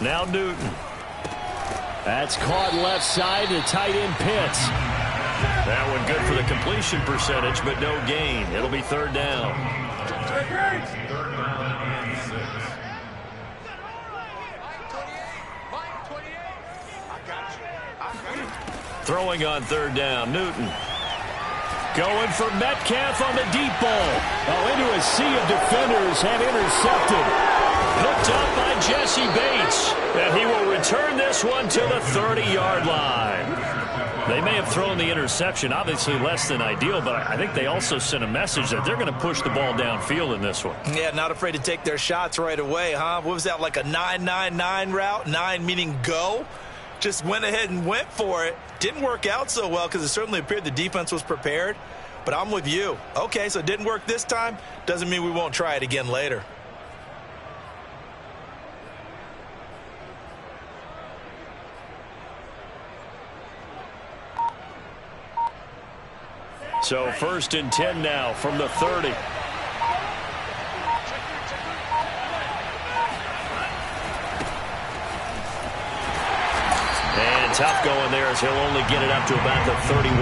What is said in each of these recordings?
Now Newton. That's caught left side to tight end Pitts. That one good for the completion percentage, but no gain. It'll be third down. Throwing on third down, Newton. Going for Metcalf on the deep ball. Oh, into a sea of defenders and intercepted. Picked up by Jesse Bates. And he will return this one to the 30-yard line. They may have thrown the interception, obviously less than ideal, but I think they also sent a message that they're going to push the ball downfield in this one. Yeah, not afraid to take their shots right away, huh? What was that, like a 9-9-9 route? 9 meaning go? Just went ahead and went for it. Didn't work out so well because it certainly appeared the defense was prepared. But I'm with you. Okay, so it didn't work this time. Doesn't mean we won't try it again later. So 1st and 10 now from the 30. And tough going there as he'll only get it up to about the 31.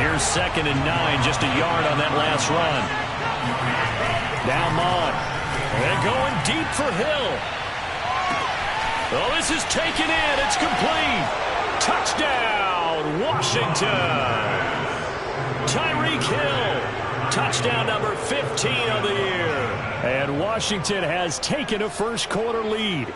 Here's 2nd and 9, just a yard on that last run. Now Mond. And going deep for Hill. Oh, this is taken in. It's complete. Touchdown, Washington. Tyreek Hill, touchdown number 15 of the year. And Washington has taken a first-quarter lead.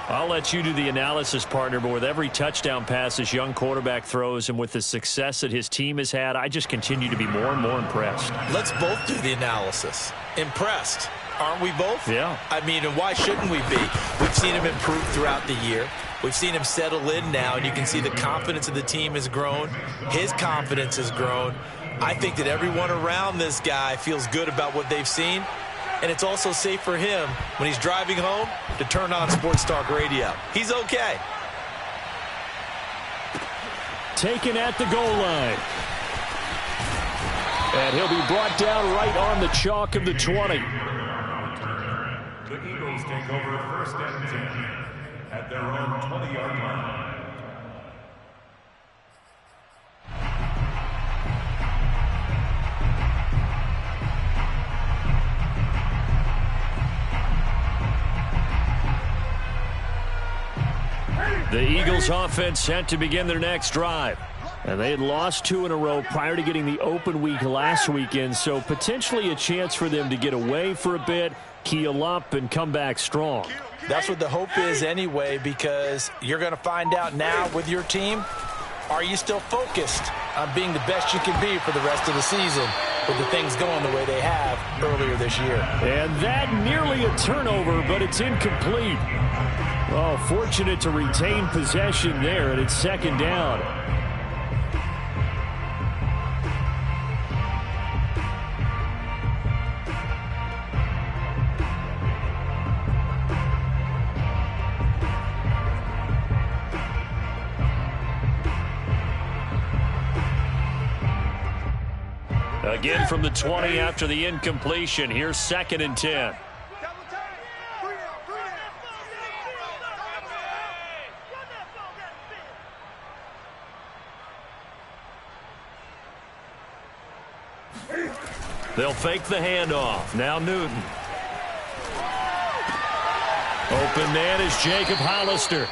I'll let you do the analysis, partner, but with every touchdown pass this young quarterback throws and with the success that his team has had, I just continue to be more and more impressed. Let's both do the analysis. Impressed. Aren't we both? Yeah. I mean, and why shouldn't we be? We've seen him improve throughout the year. We've seen him settle in now, and you can see the confidence of the team has grown. His confidence has grown. I think that everyone around this guy feels good about what they've seen, and it's also safe for him when he's driving home to turn on Sports Talk Radio. He's okay. Taken at the goal line. And he'll be brought down right on the chalk of the 20. The Eagles take over 1st and 10 at their own 20-yard line. The Eagles offense set to begin their next drive. And they had lost 2 in a row prior to getting the open week last weekend, so potentially a chance for them to get away for a bit, keel up, and come back strong. That's what the hope is anyway, because you're going to find out now with your team, are you still focused on being the best you can be for the rest of the season with the things going the way they have earlier this year? And that nearly a turnover, but it's incomplete. Oh, fortunate to retain possession there, and it's 2nd down. Again from the 20 after the incompletion. Here's 2nd and 10. They'll fake the handoff. Now Newton. Open man is Jacob Hollister.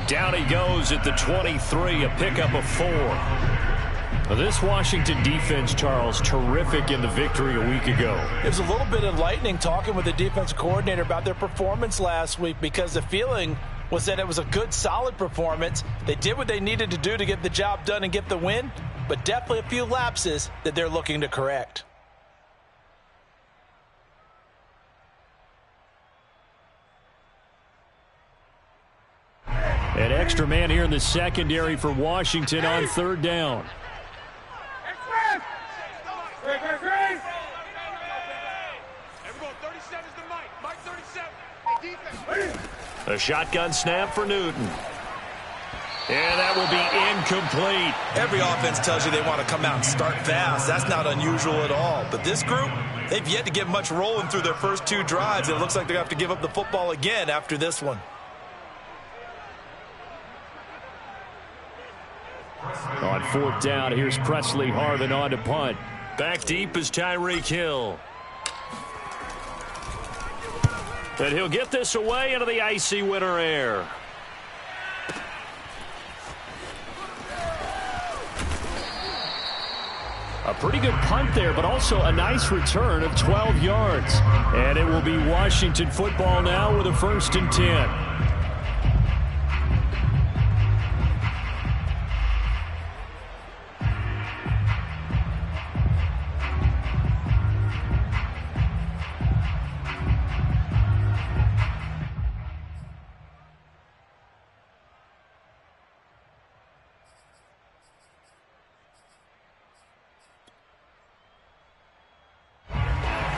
Down he goes at the 23, a pickup of 4. This Washington defense, Charles, terrific in the victory a week ago. It was a little bit enlightening talking with the defense coordinator about their performance last week, because the feeling was that it was a good, solid performance. They did what they needed to do to get the job done and get the win, but definitely a few lapses that they're looking to correct. An extra man here in the secondary for Washington on 3rd down. A shotgun snap for Newton. And that that will be incomplete. Every offense tells you they want to come out and start fast. That's not unusual at all. But this group, they've yet to get much rolling through their first 2 drives. It looks like they're going to have to give up the football again after this one. On 4th down, here's Presley Harvin on to punt. Back deep is Tyreek Hill. And he'll get this away into the icy winter air. A pretty good punt there, but also a nice return of 12 yards. And it will be Washington football now with a 1st and 10.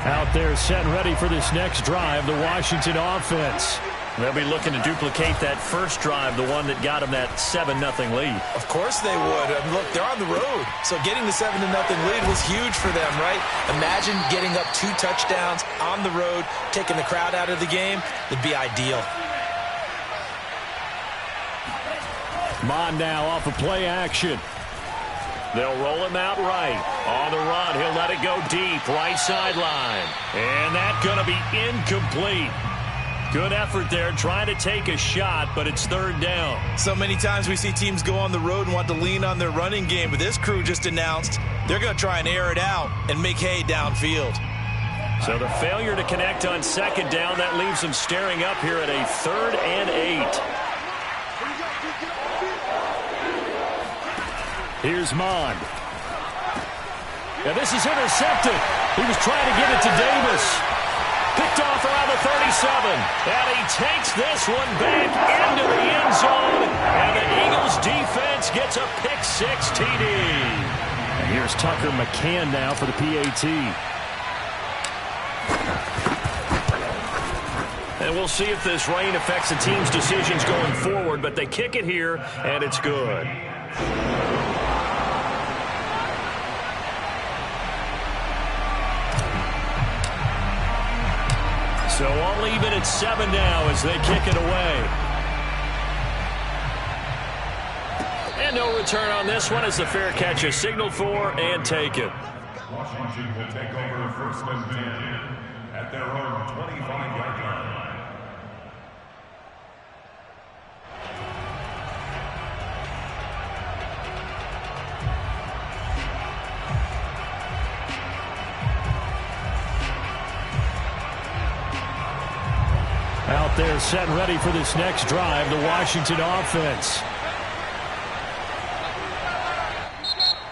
Out there set and ready for this next drive, the Washington offense. They'll be looking to duplicate that first drive, the one that got them that 7-0 lead. Of course they would. I mean, look, they're on the road. So getting the 7-0 lead was huge for them, right? Imagine getting up 2 touchdowns on the road, taking the crowd out of the game. It'd be ideal. Mon now off of play action. They'll roll him out right. On the run, he'll let it go deep, right sideline. And that's going to be incomplete. Good effort there, trying to take a shot, but it's 3rd down. So many times we see teams go on the road and want to lean on their running game, but this crew just announced they're going to try and air it out and make hay downfield. So the failure to connect on 2nd down, that leaves them staring up here at a 3rd and 8. Here's Mond. And this is intercepted. He was trying to get it to Davis. Picked off around the 37. And he takes this one back into the end zone. And the Eagles defense gets a pick-6 TD. And here's Tucker McCann now for the PAT. And we'll see if this rain affects the team's decisions going forward. But they kick it here, and it's good. So all even at 7 now as they kick it away. And no return on this one as the fair catch is signaled for and taken. Washington will take over 1st and 10 at their own 25-yard line. Out there set and ready for this next drive, the Washington offense.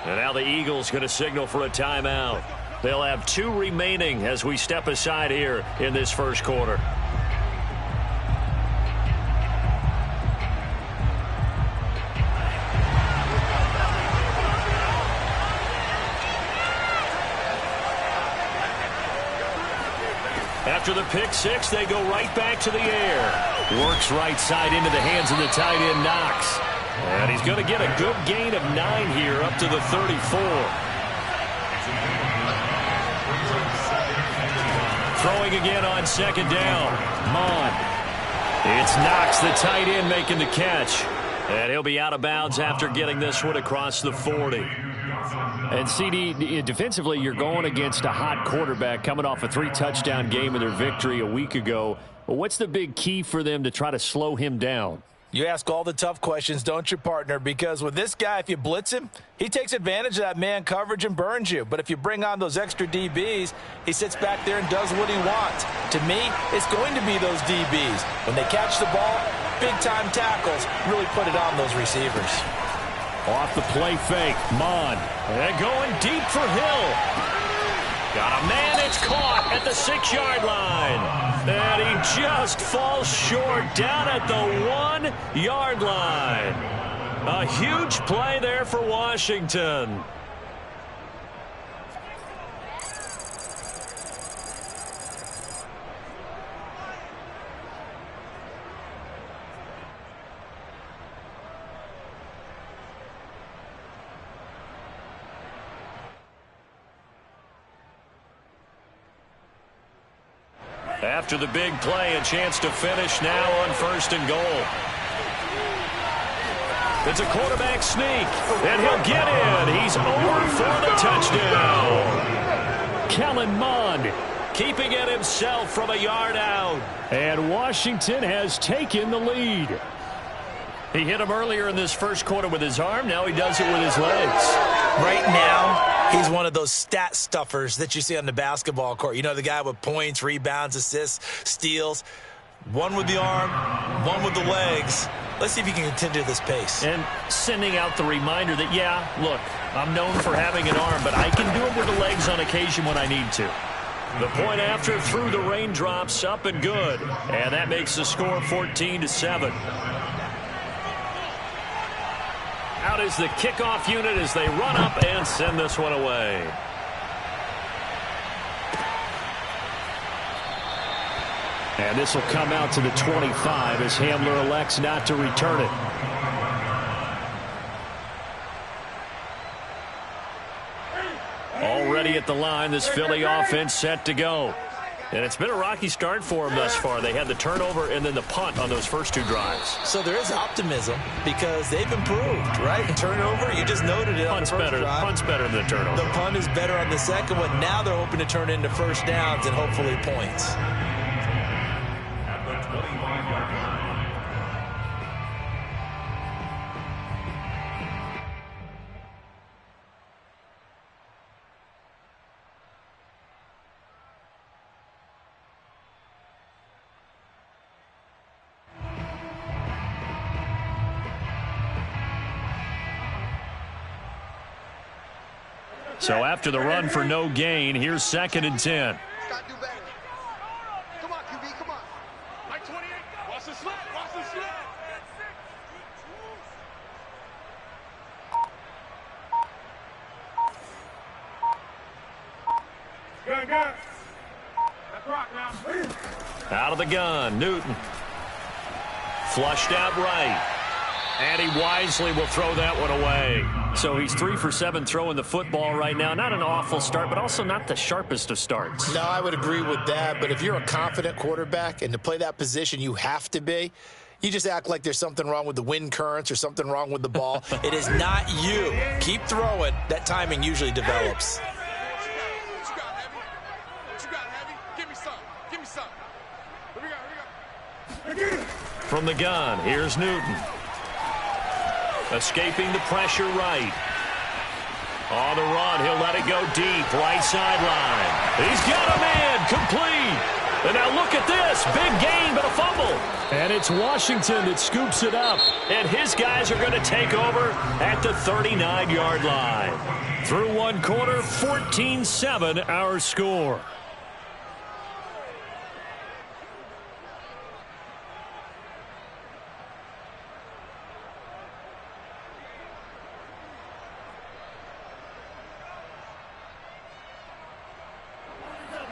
And now the Eagles going to signal for a timeout. They'll have 2 remaining as we step aside here in this first quarter. After the pick-6, they go right back to the air. Works right side into the hands of the tight end, Knox. And he's going to get a good gain of 9 here up to the 34. Throwing again on 2nd down. Mon. It's Knox, the tight end, making the catch. And he'll be out of bounds after getting this one across the 40. And, CD, defensively, you're going against a hot quarterback coming off a 3-touchdown game of their victory a week ago. Well, what's the big key for them to try to slow him down? You ask all the tough questions, don't you, partner? Because with this guy, if you blitz him, he takes advantage of that man coverage and burns you. But if you bring on those extra DBs, he sits back there and does what he wants. To me, it's going to be those DBs. When they catch the ball, big-time tackles really put it on those receivers. Off the play fake, Mon. And going deep for Hill. Got a man, it's caught at the 6-yard line. And he just falls short down at the 1-yard line. A huge play there for Washington. After the big play, a chance to finish now on 1st and goal. It's a quarterback sneak, and he'll get in. He's over for the touchdown. Kellen Mond keeping it himself from a yard out. And Washington has taken the lead. He hit him earlier in this first quarter with his arm. Now he does it with his legs. Right now, he's one of those stat stuffers that you see on the basketball court. You know, the guy with points, rebounds, assists, steals. One with the arm, one with the legs. Let's see if he can continue this pace. And sending out the reminder that, yeah, look, I'm known for having an arm, but I can do it with the legs on occasion when I need to. The point after through the raindrops, up and good. And that makes the score 14-7. Out is the kickoff unit as they run up and send this one away. And this will come out to the 25 as Hamler elects not to return it. Already at the line, this Philly offense set to go. And it's been a rocky start for them thus far. They had the turnover and then the punt on those first 2 drives. So there is optimism because they've improved, right? Turnover, you just noted it on the first drive. Punt's better than the turnover. The punt is better on the second one. Now they're hoping to turn into first downs and hopefully points. At the 25-yard line. So after the run for no gain, here's 2nd and 10. Gotta do better. Come on, QB, come on. Mike 28, watch the slant, watch the slant. Good. That's rock now. Out of the gun, Newton. Flushed out right. And he wisely will throw that one away. So he's 3 for 7 throwing the football right now. Not an awful start, but also not the sharpest of starts. No, I would agree with that. But if you're a confident quarterback and to play that position, you have to be. You just act like there's something wrong with the wind currents or something wrong with the ball. It is not you. Keep throwing. That timing usually develops. What you got, Heavy? Give me some. Give me some. Here we go. From the gun, here's Newton. Escaping the pressure right. On the run, he'll let it go deep. Right sideline. He's got a man. Complete. And now look at this. Big gain, but a fumble. And it's Washington that scoops it up. And his guys are going to take over at the 39-yard line. Through one quarter, 14-7 our score.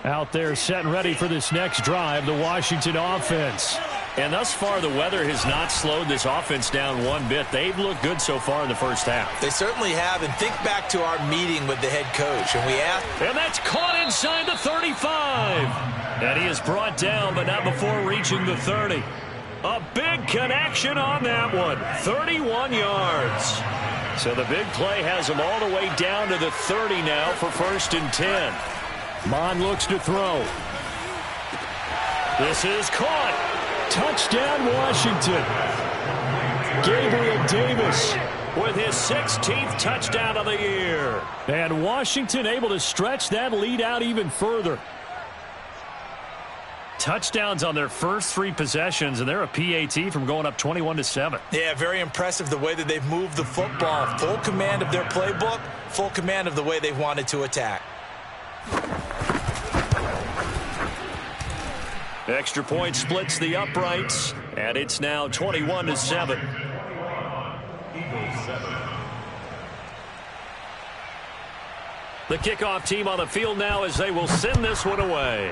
Out there set and ready for this next drive, the Washington offense. And thus far, the weather has not slowed this offense down one bit. They've looked good so far in the first half. They certainly have. And think back to our meeting with the head coach. And we asked. And that's caught inside the 35. And he is brought down, but not before reaching the 30. A big connection on that one. 31 yards. So the big play has them all the way down to the 30 now for 1st and 10. Mond looks to throw. This is caught. Touchdown, Washington. Gabriel Davis with his 16th touchdown of the year. And Washington able to stretch that lead out even further. Touchdowns on their first 3 possessions, and they're a PAT from going up 21-7. Yeah, very impressive the way that they've moved the football. Full command of their playbook, full command of the way they've wanted to attack. Extra point splits the uprights, and it's now 21-7. The kickoff team on the field now as they will send this one away.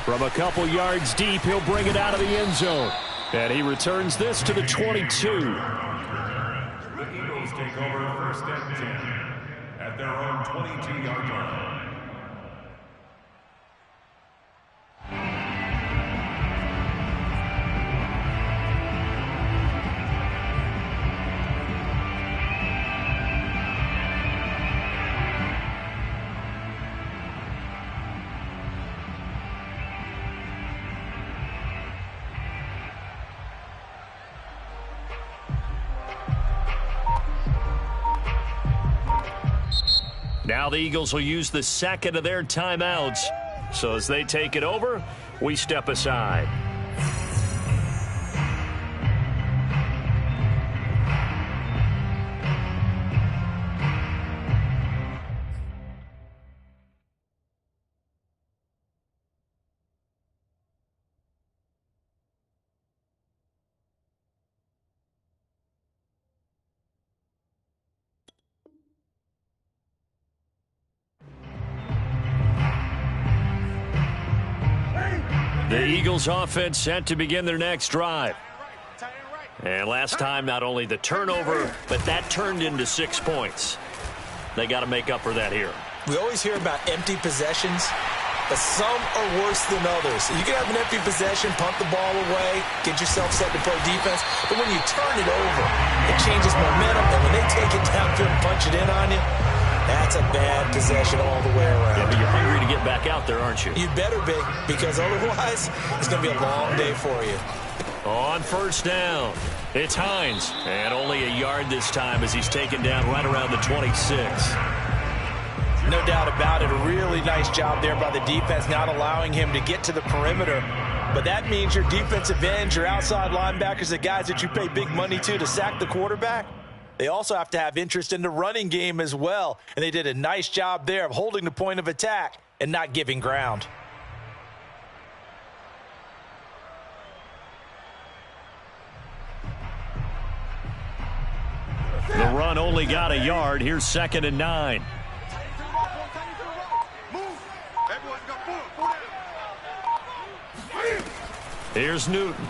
From a couple yards deep, he'll bring it out of the end zone. And he returns this to the 22. The Eagles take over 1st and 10 at their own 22-yard line. Now the Eagles will use the second of their timeouts. So as they take it over, we step aside. The Eagles offense set to begin their next drive. And last time, not only the turnover, but that turned into 6 points. They got to make up for that here. We always hear about empty possessions, but some are worse than others. You can have an empty possession, punt the ball away, get yourself set to play defense, but when you turn it over, it changes momentum, and when they take it downfield and punch it in on you, that's a bad possession all the way around. Yeah, but you're hungry to get back out there, aren't you? You better be, because otherwise it's going to be a long day for you. On first down, it's Hines. And only a yard this time as he's taken down right around the 26. No doubt about it. A really nice job there by the defense, not allowing him to get to the perimeter. But that means your defensive ends, your outside linebackers, the guys that you pay big money to sack the quarterback, they also have to have interest in the running game as well. And they did a nice job there of holding the point of attack and not giving ground. The run only got a yard. Here's 2nd and 9. Here's Newton.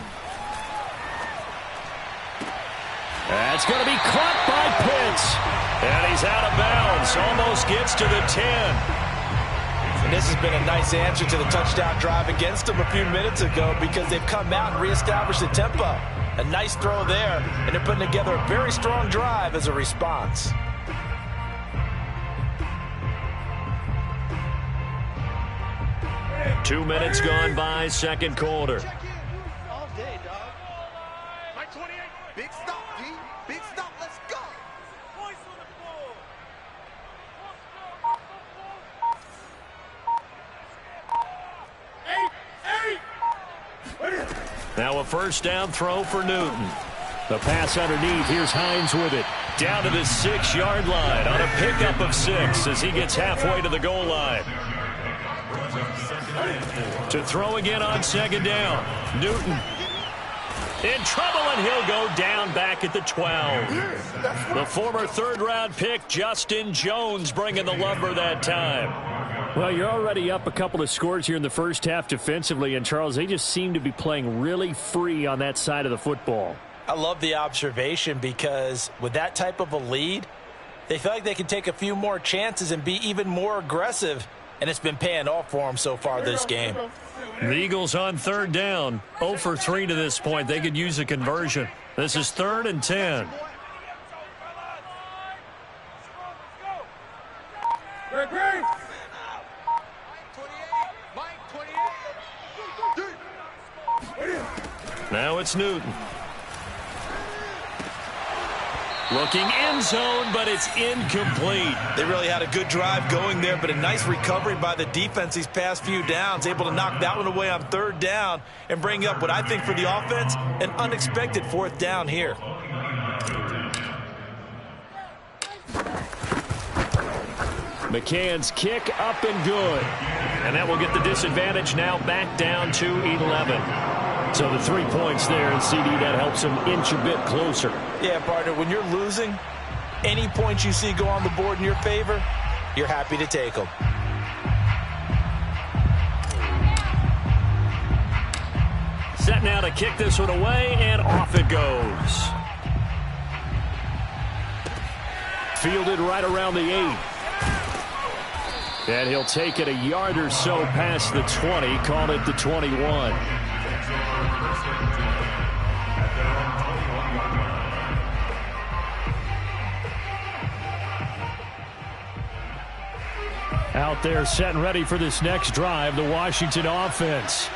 That's going to be caught by Pitts. And he's out of bounds. Almost gets to the 10. And this has been a nice answer to the touchdown drive against them a few minutes ago because they've come out and reestablished the tempo. A nice throw there, and they're putting together a very strong drive as a response. Two minutes gone by, second quarter. All day, dog. Mike 28. Big stop, D. Big stop. Let's go. Voice on the floor. Now a first down throw for Newton. The pass underneath. Here's Hines with it. Down to the 6-yard line on a pickup of 6 as he gets halfway to the goal line. To throw again on second down. Newton in trouble, and he'll go down back at the 12. The former third-round pick, Justin Jones, bringing the lumber that time. Well, you're already up a couple of scores here in the first half defensively, and Charles, they just seem to be playing really free on that side of the football. I love the observation because with that type of a lead, they feel like they can take a few more chances and be even more aggressive, and it's been paying off for them so far this game. The Eagles on third down, 0 for 3 to this point. They could use a conversion. This is 3rd and 10. Now it's Newton. Looking end zone, but it's incomplete. They really had a good drive going there, but a nice recovery by the defense these past few downs, able to knock that one away on third down and bring up what I think for the offense, an unexpected 4th down here. McCann's kick up and good. And that will get the disadvantage now back down to 11. So the 3 points there, and CD, that helps them inch a bit closer. Yeah, partner, when you're losing, any points you see go on the board in your favor, you're happy to take them. Set now to kick this one away, and off it goes. Fielded right around the 8. And he'll take it a yard or so past the 20, call it the 21. Out there set and ready for this next drive, the Washington offense.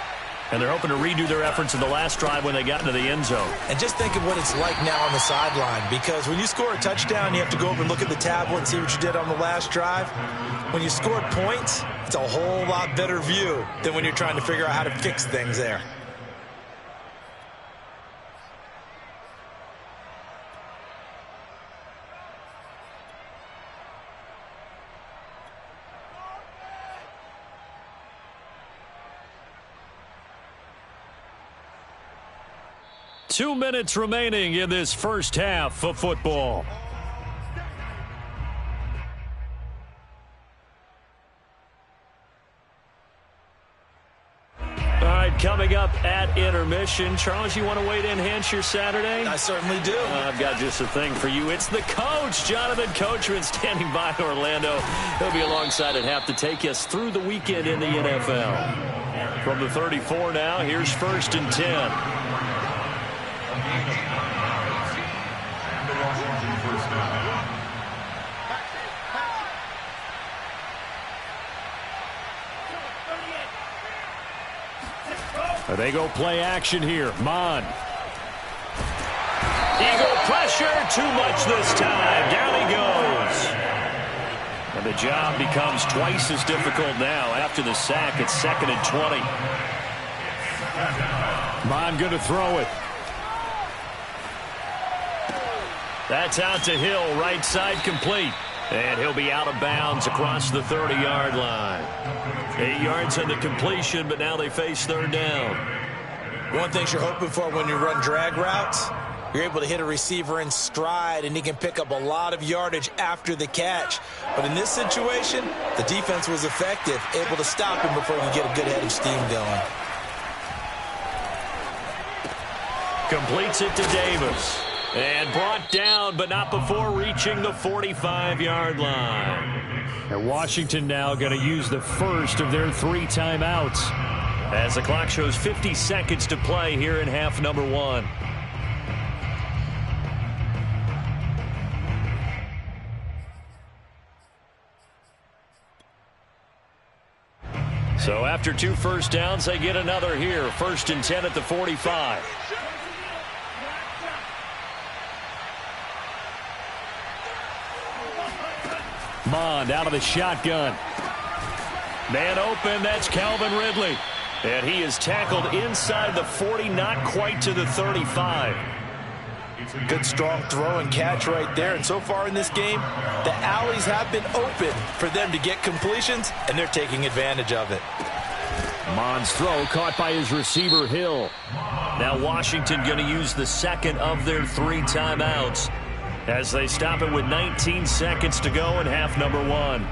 And they're hoping to redo their efforts in the last drive when they got into the end zone. And just think of what it's like now on the sideline, because when you score a touchdown, you have to go over and look at the tablet and see what you did on the last drive. When you scored points, it's a whole lot better view than when you're trying to figure out how to fix things there. Two minutes remaining in this first half of football. All right, coming up at intermission. Charles, you want to wait to enhance your Saturday? I certainly do. I've got just a thing for you. It's the coach, Jonathan Coachman, standing by Orlando. He'll be alongside at half to take us through the weekend in the NFL. From the 34 now, here's 1st and 10. They go play action here. Mon. Eagle pressure. Too much this time. Down he goes. And the job becomes twice as difficult now after the sack. It's 2nd and 20. Mon going to throw it. That's out to Hill. Right side complete. And he'll be out of bounds across the 30-yard line. 8 yards on the completion, but now they face 3rd down. One thing you're hoping for when you run drag routes, you're able to hit a receiver in stride, and he can pick up a lot of yardage after the catch. But in this situation, the defense was effective, able to stop him before he get a good head of steam going. Completes it to Davis. And brought down, but not before reaching the 45-yard line. And Washington now going to use the first of their 3 timeouts, as the clock shows 50 seconds to play here in half number 1. So after 2 first downs, they get another here. 1st and 10 at the 45. Mond out of the shotgun. Man open, that's Calvin Ridley. And he is tackled inside the 40, not quite to the 35. Good strong throw and catch right there. And so far in this game, the alleys have been open for them to get completions, and they're taking advantage of it. Mond's throw caught by his receiver, Hill. Now Washington going to use the 2nd of their 3 timeouts, as they stop it with 19 seconds to go in half number 1.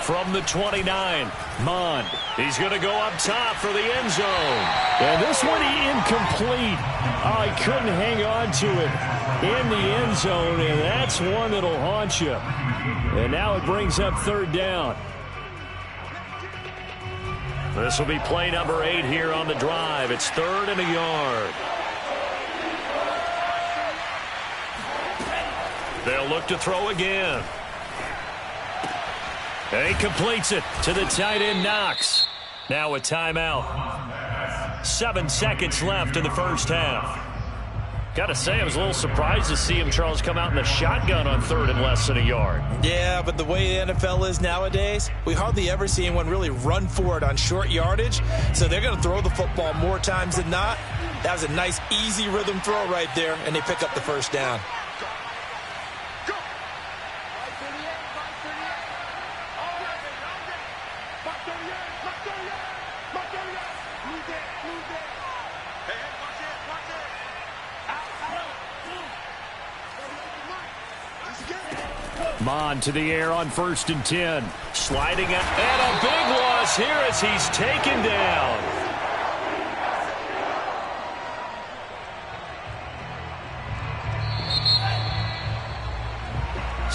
From the 29, Mond. He's going to go up top for the end zone. And this one incomplete. Oh, he couldn't hang on to it in the end zone, and that's one that'll haunt you. And now it brings up 3rd down. This will be play number 8 here on the drive. It's 3rd and a yard. They'll look to throw again. And he completes it to the tight end, Knox. Now a timeout. 7 seconds left in the first half. Got to say, I was a little surprised to see him, Charles, come out in the shotgun on 3rd and less than a yard. Yeah, but the way the NFL is nowadays, we hardly ever see anyone really run for it on short yardage. So they're going to throw the football more times than not. That was a nice, easy rhythm throw right there, and they pick up the 1st down. Mond to the air on 1st and 10. Sliding out. And a big loss here as he's taken down.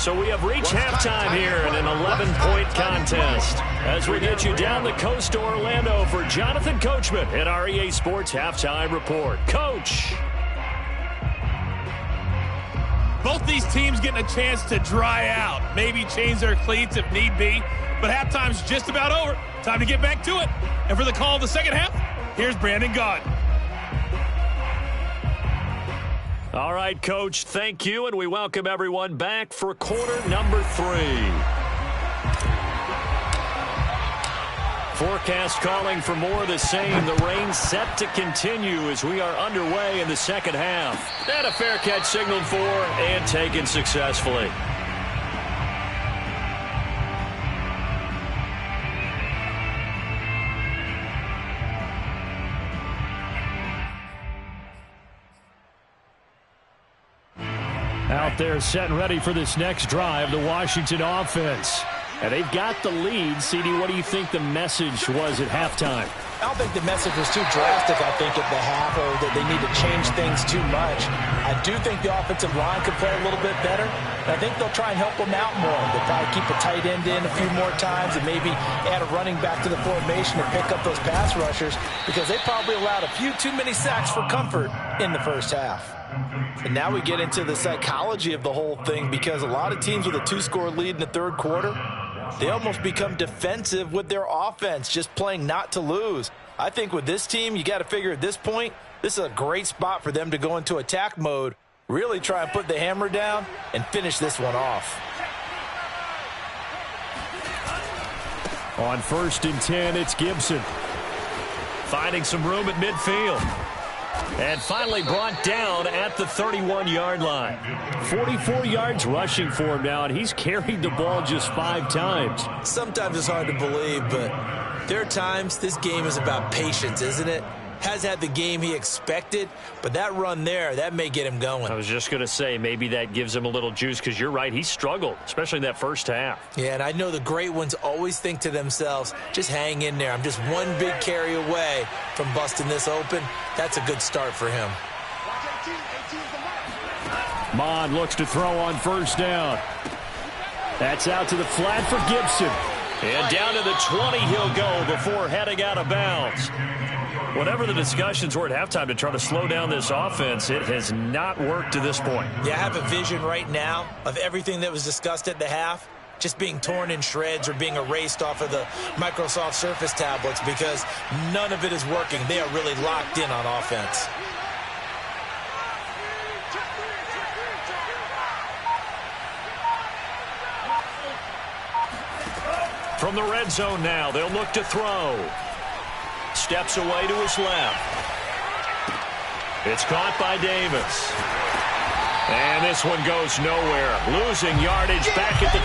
So we have reached halftime here in an 11-point contest. As we get you down the coast to Orlando for Jonathan Coachman at our EA Sports Halftime Report. Coach. Both these teams getting a chance to dry out, maybe change their cleats if need be, but halftime's just about over. Time to get back to it. And for the call of the second half, here's Brandon Gaudin. All right, Coach, thank you, and we welcome everyone back for quarter number 3. Forecast calling for more of the same. The rain set to continue as we are underway in the second half. And a fair catch signaled for and taken successfully. Out there set and ready for this next drive, the Washington offense. And they've got the lead. CD, what do you think the message was at halftime? I don't think the message was too drastic, I think, at the half, or that they need to change things too much. I do think the offensive line could play a little bit better. And I think they'll try and help them out more. They'll probably keep a tight end in a few more times and maybe add a running back to the formation to pick up those pass rushers, because they probably allowed a few too many sacks for comfort in the first half. And now we get into the psychology of the whole thing, because a lot of teams with a 2-score lead in the third quarter, they almost become defensive with their offense, just playing not to lose. I think with this team, you got to figure at this point, this is a great spot for them to go into attack mode, really try and put the hammer down and finish this one off. On 1st and 10, it's Gibson. Finding some room at midfield. And finally brought down at the 31-yard line. 44 yards rushing for him now, and he's carried the ball just 5 times. Sometimes it's hard to believe, but there are times this game is about patience, isn't it? Has had the game he expected, but that run there, that may get him going. I was just going to say, maybe that gives him a little juice, because you're right, he struggled, especially in that first half. Yeah, and I know the great ones always think to themselves, just hang in there. I'm just one big carry away from busting this open. That's a good start for him. Mond looks to throw on 1st down. That's out to the flat for Gibson. And down to the 20 he'll go before heading out of bounds. Whatever the discussions were at halftime to try to slow down this offense, it has not worked to this point. Yeah, I have a vision right now of everything that was discussed at the half just being torn in shreds or being erased off of the Microsoft Surface tablets, because none of it is working. They are really locked in on offense. From the red zone now, they'll look to throw. Steps away to his left. It's caught by Davis. And this one goes nowhere. Losing yardage back at the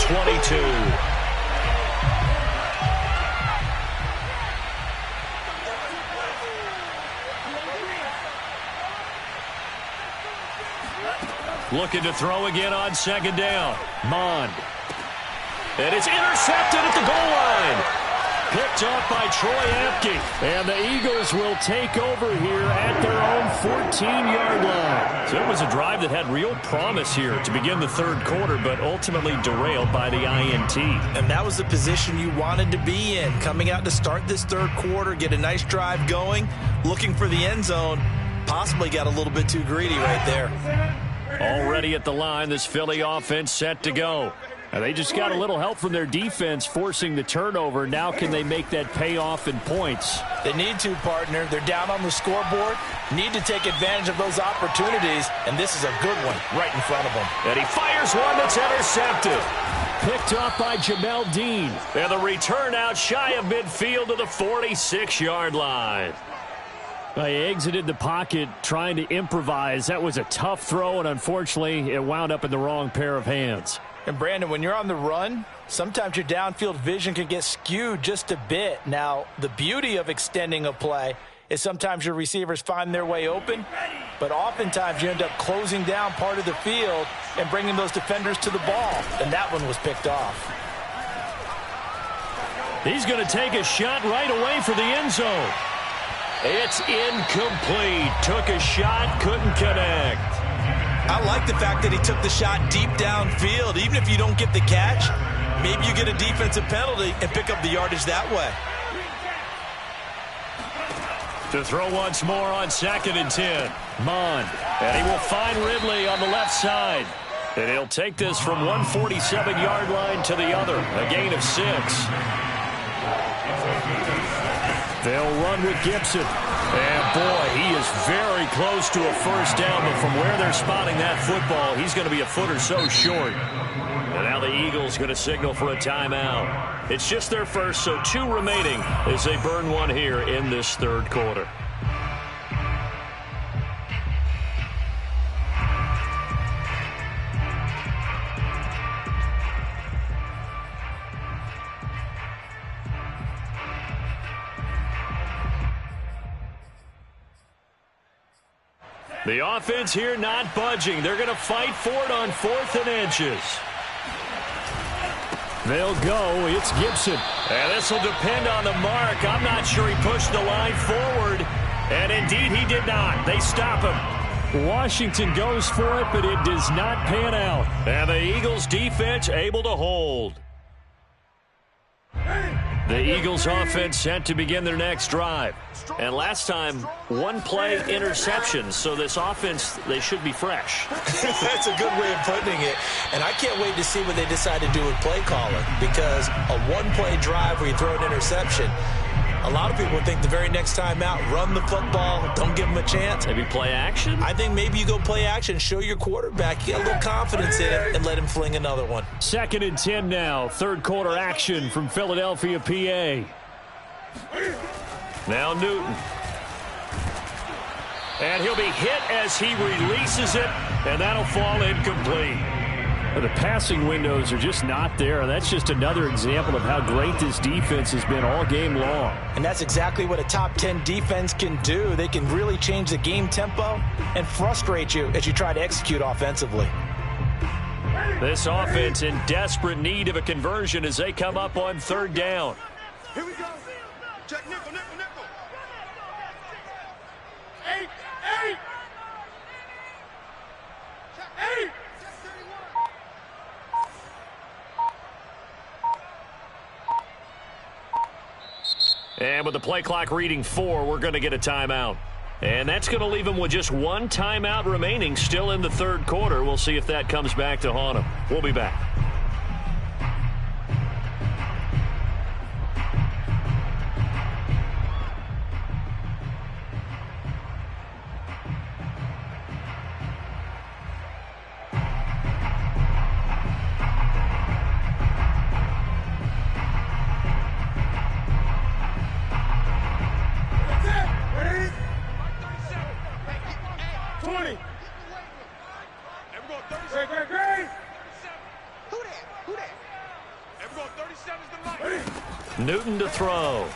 22. Looking to throw again on 2nd down. Mond. And it's intercepted at the goal line. Picked off by Troy Apke. And the Eagles will take over here at their own 14-yard line. So it was a drive that had real promise here to begin the third quarter, but ultimately derailed by the INT. And that was the position you wanted to be in. Coming out to start this third quarter, get a nice drive going, looking for the end zone. Possibly got a little bit too greedy right there. Already at the line, this Philly offense set to go. And they just got a little help from their defense forcing the turnover. Now can they make that pay off in points? They need to, partner. They're down on the scoreboard. Need to take advantage of those opportunities, and this is a good one right in front of them. And he fires one that's intercepted. Picked up by Jamel Dean. And the return out shy of midfield to the 46-yard line. He exited the pocket trying to improvise. That was a tough throw, and unfortunately, it wound up in the wrong pair of hands. And, Brandon, when you're on the run, sometimes your downfield vision can get skewed just a bit. Now, the beauty of extending a play is sometimes your receivers find their way open, but oftentimes you end up closing down part of the field and bringing those defenders to the ball, and that one was picked off. He's going to take a shot right away for the end zone. It's incomplete. Took a shot, couldn't connect. I like the fact that he took the shot deep downfield. Even if you don't get the catch, maybe you get a defensive penalty and pick up the yardage that way. To throw once more on 2nd and 10. Mon. And he will find Ridley on the left side. And he'll take this from 147-yard line to the other. A gain of 6. They'll run with Gibson. And, boy, he is very close to a first down. But from where they're spotting that football, he's going to be a foot or so short. And now the Eagles going to signal for a timeout. It's just their first, so 2 remaining as they burn one here in this third quarter. The offense here not budging. They're going to fight for it on 4th and inches. They'll go. It's Gibson. And this will depend on the mark. I'm not sure he pushed the line forward. And indeed he did not. They stop him. Washington goes for it, but it does not pan out. And the Eagles defense able to hold. The Eagles offense set to begin their next drive. And last time, 1 play interception. So this offense, they should be fresh. That's a good way of putting it. And I can't wait to see what they decide to do with play calling. Because a 1-play drive where you throw an interception, a lot of people think the very next time out, run the football, don't give them a chance. Maybe play action? I think maybe you go play action, show your quarterback, get a little confidence in it, and let him fling another one. 2nd and 10 now. Third quarter action from Philadelphia, PA. Now Newton. And he'll be hit as he releases it, and that'll fall incomplete. The passing windows are just not there. That's just another example of how great this defense has been all game long. And that's exactly what a top 10 defense can do. They can really change the game tempo and frustrate you as you try to execute offensively. This offense in desperate need of a conversion as they come up on 3rd down. Here we go. Check nickel, nickel, nickel. 8, 8. Check 8. And with the play clock reading 4, we're going to get a timeout. And that's going to leave them with just 1 timeout remaining still in the third quarter. We'll see if that comes back to haunt them. We'll be back. Newton to throw.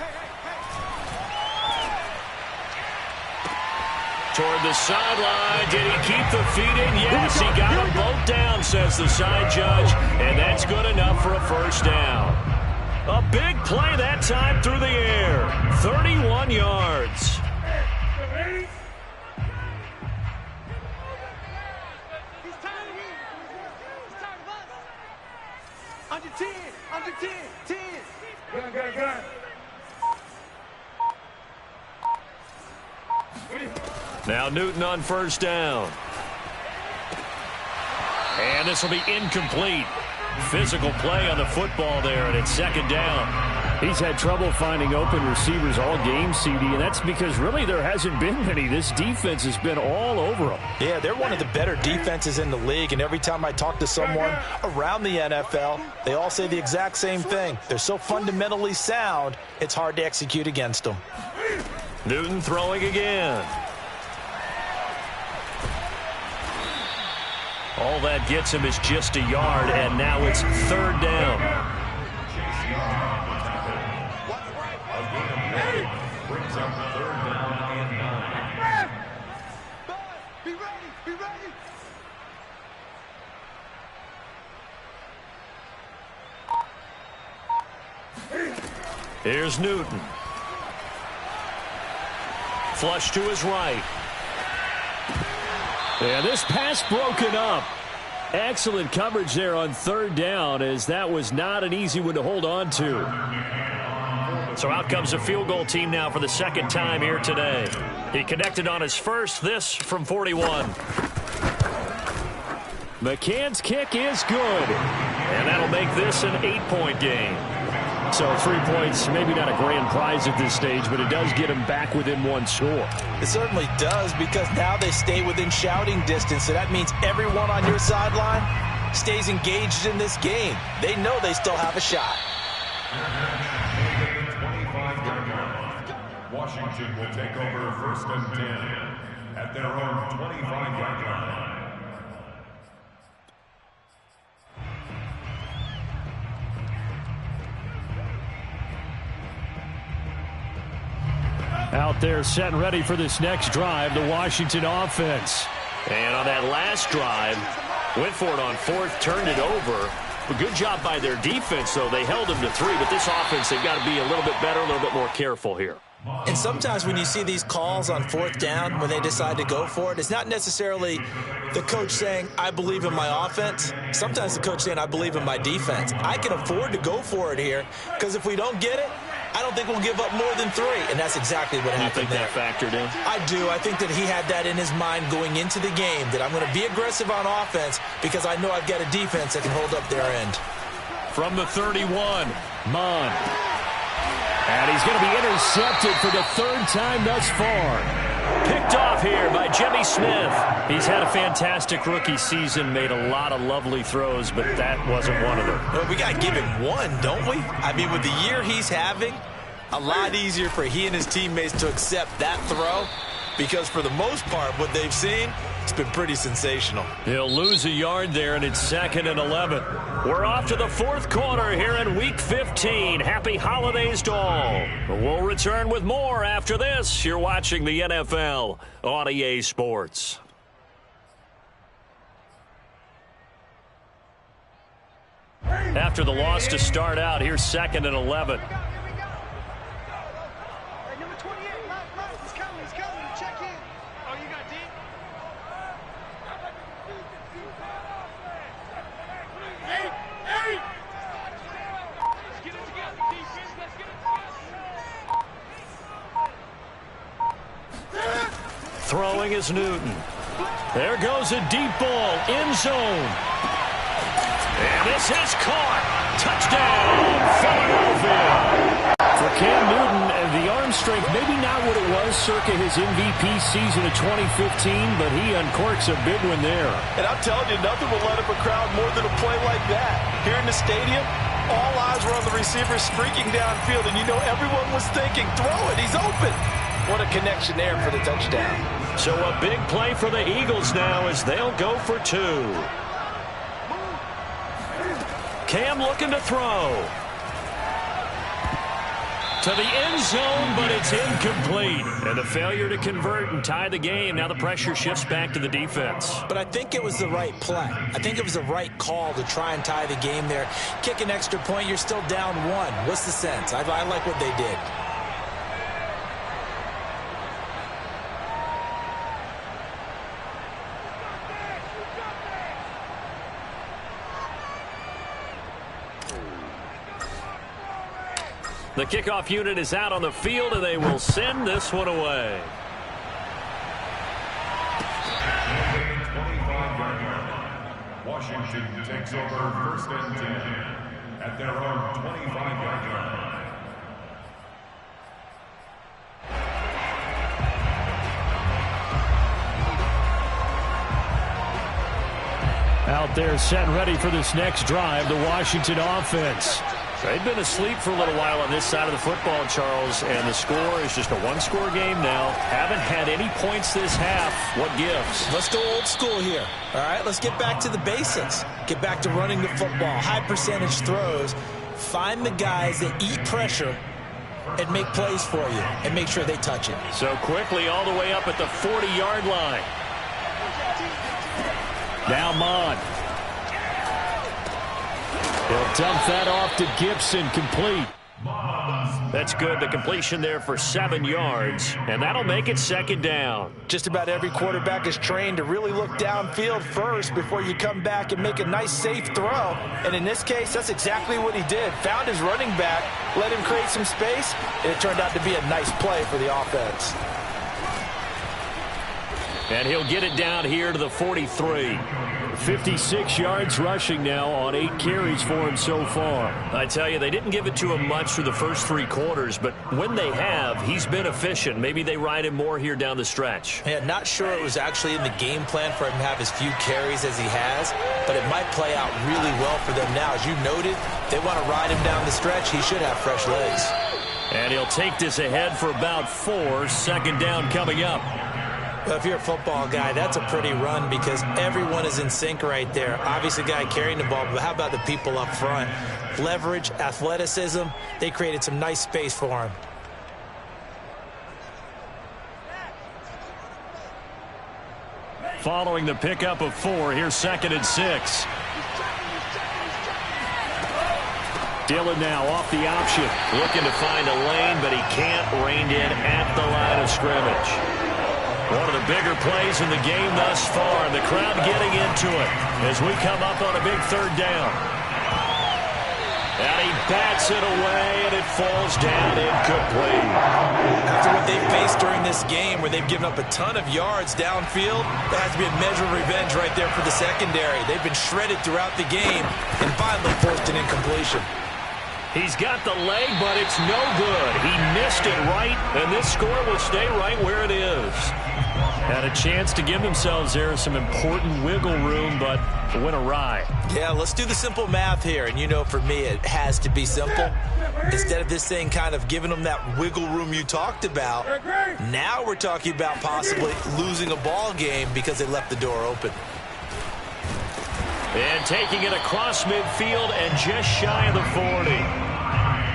Toward the sideline. Did he keep the feet in? Yes, he got them both down, says the side judge. And that's good enough for a first down. A big play that time through the air. 31 yards. Under 10, under 10, 10. Gun. Now Newton on first down. And this will be incomplete. Physical play on the football there, and it's 2nd down. He's had trouble finding open receivers all game, CD, and that's because really there hasn't been many. This defense has been all over them. Yeah, they're one of the better defenses in the league, and every time I talk to someone around the NFL, they all say the exact same thing. They're so fundamentally sound, it's hard to execute against them. Newton throwing again. All that gets him is just a yard, and now it's 3rd down. Brings up 3rd down and 9. Be ready. Here's Newton. Flush to his right. And this pass broken up. Excellent coverage there on third down, as that was not an easy one to hold on to. So out comes the field goal team now for the second time here today. He connected on his first, this from 41. McCann's kick is good. And that'll make this an 8-point game. So 3 points, maybe not a grand prize at this stage, but it does get them back within one score. It certainly does, because now they stay within shouting distance, so that means everyone on your sideline stays engaged in this game. They know they still have a shot. Washington will take over first and 10 at their own 25-yard line. Out there set and ready for this next drive, the Washington offense. And on that last drive, went for it on fourth, turned it over. A good job by their defense, though. They held them to 3, but this offense, they've got to be a little bit better, a little bit more careful here. And sometimes when you see these calls on fourth down, when they decide to go for it, it's not necessarily the coach saying, I believe in my offense. Sometimes the coach saying, I believe in my defense. I can afford to go for it here, because if we don't get it, I don't think we'll give up more than 3, and that's exactly what happened there. You think that factored in? I do. I think that he had that in his mind going into the game, that I'm going to be aggressive on offense because I know I've got a defense that can hold up their end. From the 31, Mon. And he's going to be intercepted for the third time thus far. Picked off here by Jimmy Smith. He's had a fantastic rookie season, made a lot of lovely throws, but that wasn't one of them. Well, we got to give him one, don't we? I mean, with the year he's having, a lot easier for he and his teammates to accept that throw, because for the most part, what they've seen, it's been pretty sensational. He'll lose a yard there, and it's 2nd and 11. We're off to the fourth quarter here in Week 15. Happy holidays to all. We'll return with more after this. You're watching the NFL on EA Sports. After the loss to start out, here's 2nd and 11. Throwing is Newton. There goes a deep ball, end zone. And this is caught. Touchdown, Philadelphia. For Cam Newton, the arm strength, maybe not what it was circa his MVP season of 2015, but he uncorks a big one there. And I'm telling you, nothing will let up a crowd more than a play like that. Here in the stadium, all eyes were on the receiver streaking downfield, and you know everyone was thinking, throw it, he's open. What a connection there for the touchdown. So a big play for the Eagles now as they'll go for 2. Cam looking to throw. To the end zone, but it's incomplete. And the failure to convert and tie the game. Now the pressure shifts back to the defense. But I think it was the right play. I think it was the right call to try and tie the game there. Kick an extra point, you're still down 1. What's the sense? I like what they did. The kickoff unit is out on the field, and they will send this one away. 25-yard line. Washington takes over first and 10 at their own 25-yard line. Out there set and ready for this next drive, the Washington offense. They've been asleep for a little while on this side of the football, Charles, and the score is just a one-score game now. Haven't had any points this half. What gives? Let's go old school here. All right, let's get back to the basics. Get back to running the football, high percentage throws. Find the guys that eat pressure and make plays for you and make sure they touch it. So quickly all the way up at the 40-yard line. Now Mon. He'll dump that off to Gibson, complete. That's good. The completion there for 7 yards, and that'll make it second down. Just about every quarterback is trained to really look downfield first before you come back and make a nice, safe throw. And in this case, that's exactly what he did. Found his running back, let him create some space, and it turned out to be a nice play for the offense. And he'll get it down here to the 43. 56 yards rushing now on 8 carries for him so far. I tell you, they didn't give it to him much through the first 3 quarters, but when they have, he's been efficient. Maybe they ride him more here down the stretch. Yeah, not sure it was actually in the game plan for him to have as few carries as he has, but it might play out really well for them now. As you noted, they want to ride him down the stretch. He should have fresh legs. And he'll take this ahead for about 4. Second down coming up. Well, if you're a football guy, that's a pretty run because everyone is in sync right there. Obviously, the guy carrying the ball, but how about the people up front? Leverage, athleticism, they created some nice space for him. Following the pickup of 4, here's 2nd and 6. Dillon now off the option. Looking to find a lane, but he can't rein in at the line of scrimmage. One of the bigger plays in the game thus far. The crowd getting into it as we come up on a big 3rd down. And he bats it away, and it falls down incomplete. After what they've faced during this game where they've given up a ton of yards downfield, there has to be a measure of revenge right there for the secondary. They've been shredded throughout the game and finally forced an incompletion. He's got the leg, but it's no good. He missed it right, and this score will stay right where it is. Had a chance to give themselves there some important wiggle room, but went awry. Yeah, let's do the simple math here. And you know, for me, it has to be simple. Instead of this thing kind of giving them that wiggle room you talked about, now we're talking about possibly losing a ball game because they left the door open. And taking it across midfield and just shy of the 40.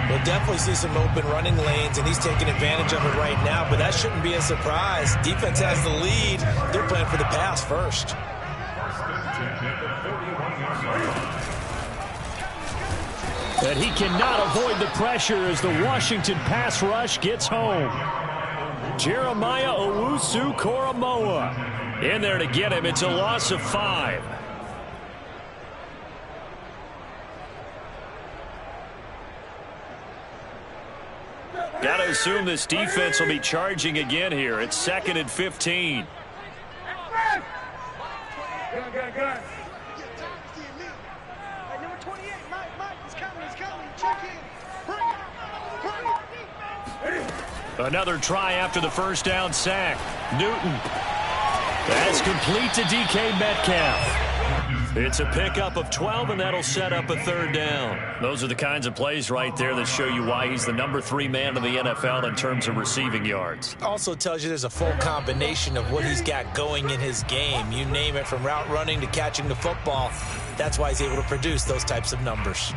We'll definitely see some open running lanes, and he's taking advantage of it right now, but that shouldn't be a surprise. Defense has the lead. They're playing for the pass first. And he cannot avoid the pressure as the Washington pass rush gets home. Jeremiah Owusu-Koramoah in there to get him. It's a loss of 5. Got to assume this defense will be charging again here. It's 2nd and 15. Another try after the first down sack. Newton. That's complete to DK Metcalf. It's a pickup of 12, and that'll set up a 3rd down. Those are the kinds of plays right there that show you why he's the number 3 man in the NFL in terms of receiving yards. Also tells you there's a full combination of what he's got going in his game. You name it, from route running to catching the football. That's why he's able to produce those types of numbers.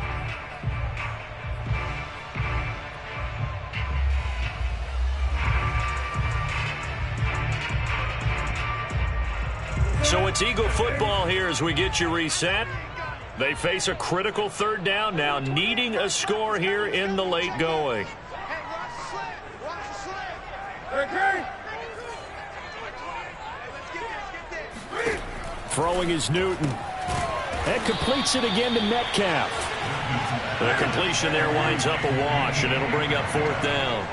So it's Eagle football here as we get you reset. They face a critical 3rd down now, needing a score here in the late going. Throwing is Newton. And completes it again to Metcalf. The completion there winds up a wash, and it'll bring up 4th down.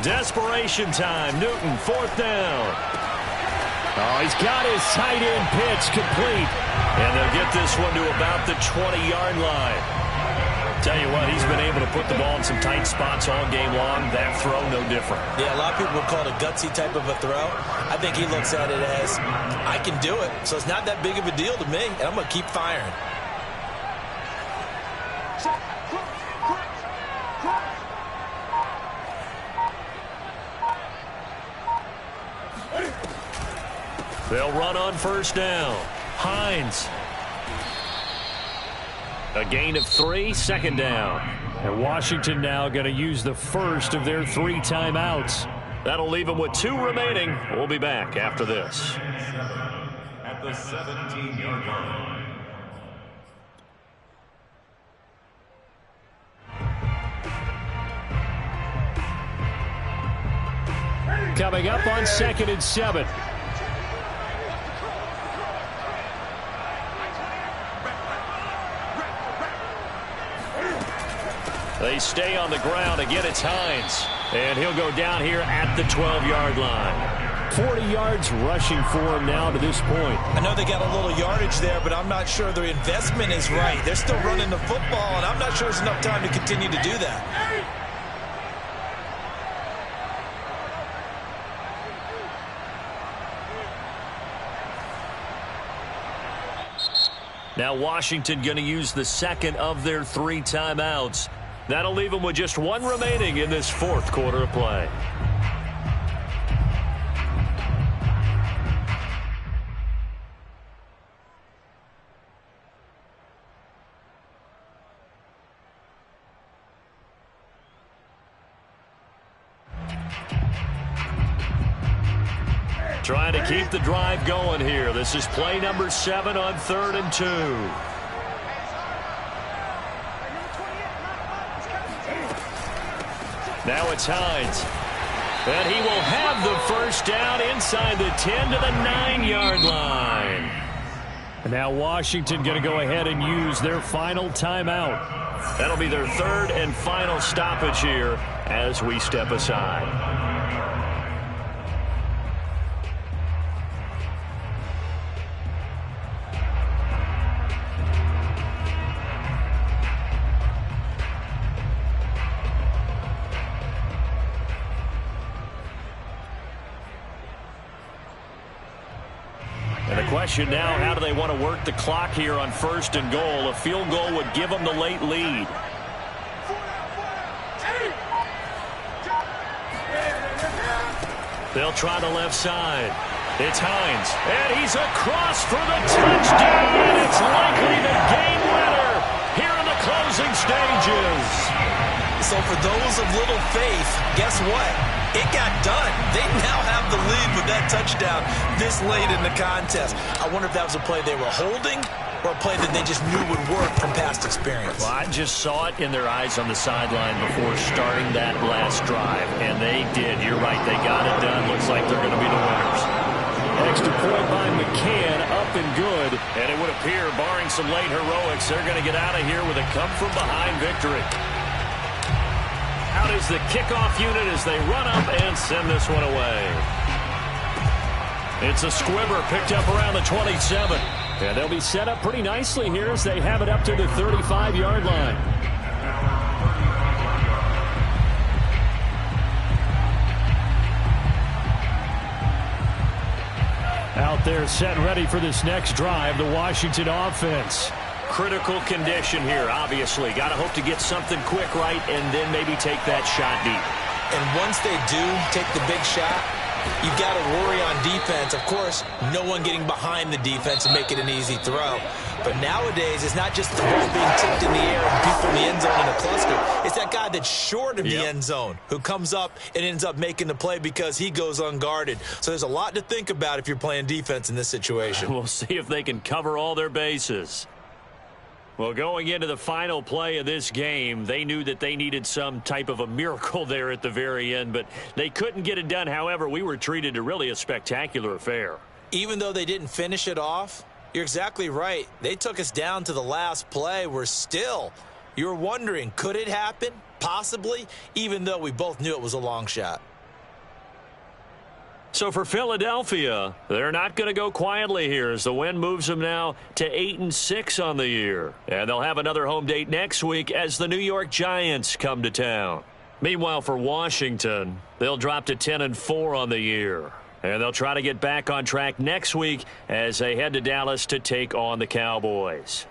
Desperation time. Newton, 4th down. Oh, he's got his tight end pitch complete. And they'll get this one to about the 20-yard line. Tell you what, he's been able to put the ball in some tight spots all game long. That throw, no different. Yeah, a lot of people would call it a gutsy type of a throw. I think he looks at it as, I can do it. So it's not that big of a deal to me, and I'm going to keep firing. They'll run on 1st down. Hines. A gain of 3, 2nd down. And Washington now going to use the first of their 3 timeouts. That'll leave them with 2 remaining. We'll be back after this. At the 17-yard line. coming up on 2nd and 7. They stay on the ground. Again, it's Hines. And he'll go down here at the 12-yard line. 40 yards rushing for him now to this point. I know they got a little yardage there, but I'm not sure their investment is right. They're still running the football, and I'm not sure there's enough time to continue to do that. Now Washington going to use the second of their 3 timeouts. That'll leave them with just 1 remaining in this 4th quarter of play. Trying to keep the drive going here. This is play number 7 on 3rd and 2. Now it's Hines. And he will have the first down inside the 10 to the 9-yard line. And now Washington going to go ahead and use their final timeout. That'll be their 3rd and final stoppage here as we step aside. Question now, how do they want to work the clock here on 1st and goal? A field goal would give them the late lead. They'll try the left side. It's Hines, and he's across for the touchdown, and it's likely the game winner here in the closing stages. So for those of little faith, guess what? It got done. They now have the lead with that touchdown this late in the contest. I wonder if that was a play they were holding or a play that they just knew would work from past experience. Well, I just saw it in their eyes on the sideline before starting that last drive, and they did. You're right. They got it done. Looks like they're going to be the winners. Extra point by McCann, up and good. And it would appear, barring some late heroics, they're going to get out of here with a come-from-behind victory. Out is the kickoff unit as they run up and send this one away. It's a squibber picked up around the 27. And they'll be set up pretty nicely here as they have it up to the 35-yard line. Out there set ready for this next drive, the Washington offense. Critical condition here, obviously. Got to hope to get something quick right and then maybe take that shot deep. And once they do take the big shot, you've got to worry on defense. Of course, no one getting behind the defense and make it an easy throw. But nowadays, it's not just the ball being tipped in the air and people in the end zone in a cluster. It's that guy that's short of the end zone who comes up and ends up making the play because he goes unguarded. So there's a lot to think about if you're playing defense in this situation. We'll see if they can cover all their bases. Well, going into the final play of this game, they knew that they needed some type of a miracle there at the very end, but they couldn't get it done. However, we were treated to really a spectacular affair. Even though they didn't finish it off, you're exactly right. They took us down to the last play. We're still, you're wondering, could it happen? Possibly, even though we both knew it was a long shot. So for Philadelphia, they're not going to go quietly here as the win moves them now to 8-6 on the year. And they'll have another home date next week as the New York Giants come to town. Meanwhile, for Washington, they'll drop to 10-4 on the year. And they'll try to get back on track next week as they head to Dallas to take on the Cowboys.